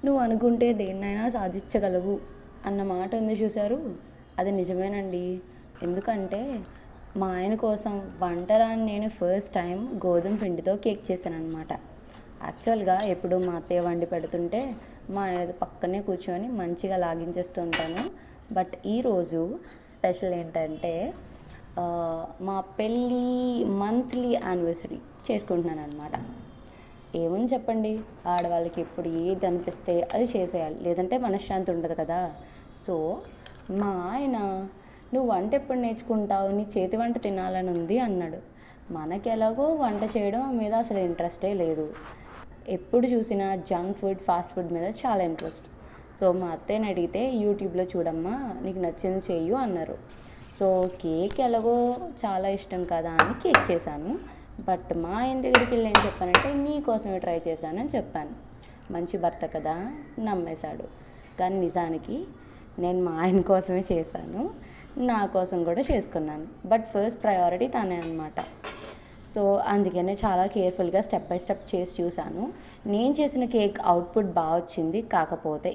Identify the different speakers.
Speaker 1: నువ్వు అనుకుంటే దేన్నైనా సాధించగలవు అన్న మాట ఉంది చూసారు, అది నిజమేనండి. ఎందుకంటే మా ఆయన కోసం వంటరాని నేను ఫస్ట్ టైం గోధుమ పిండితో కేక్ చేశాను అనమాట. యాక్చువల్గా ఎప్పుడు మా అత్తయ్య వండి పెడుతుంటే మా ఆయన పక్కనే కూర్చొని మంచిగా లాగించేస్తూ ఉంటాను. బట్ ఈరోజు స్పెషల్ ఏంటంటే మా పెళ్ళి మంత్లీ యానివర్సరీ చేసుకుంటున్నాను అనమాట. ఏమని చెప్పండి, ఆడవాళ్ళకి ఎప్పుడు ఏది అనిపిస్తే అది చేసేయాలి, లేదంటే మనశ్శాంతి ఉండదు కదా. సో మా ఆయన నువ్వు వంట ఎప్పుడు నేర్చుకుంటావు, నీ చేతి వంట తినాలని ఉంది అన్నాడు. మనకి ఎలాగో వంట చేయడం మీద అసలు ఇంట్రెస్టే లేదు, ఎప్పుడు చూసినా జంక్ ఫుడ్ ఫాస్ట్ ఫుడ్ మీద చాలా ఇంట్రెస్ట్. సో మా అత్తయ్యని అడిగితే యూట్యూబ్లో చూడమ్మా నీకు నచ్చింది చెయ్యు అన్నారు. సో కేక్ ఎలాగో చాలా ఇష్టం కదా అని కేక్ చేశాను. బట్ మా ఆయన దగ్గరికి వెళ్ళి ఏం చెప్పానంటే నీ కోసమే ట్రై చేశానని చెప్పాను. మంచి భర్త కదా నమ్మేశాడు. కానీ నిజానికి నేను మా ఆయన కోసమే చేశాను, నా కోసం కూడా చేసుకున్నాను. బట్ ఫస్ట్ ప్రయారిటీ తనే అనమాట. సో అందుకనే చాలా కేర్ఫుల్గా స్టెప్ బై స్టెప్ చేసి చూశాను. నేను చేసిన కేక్ అవుట్పుట్ బాగా వచ్చింది. కాకపోతే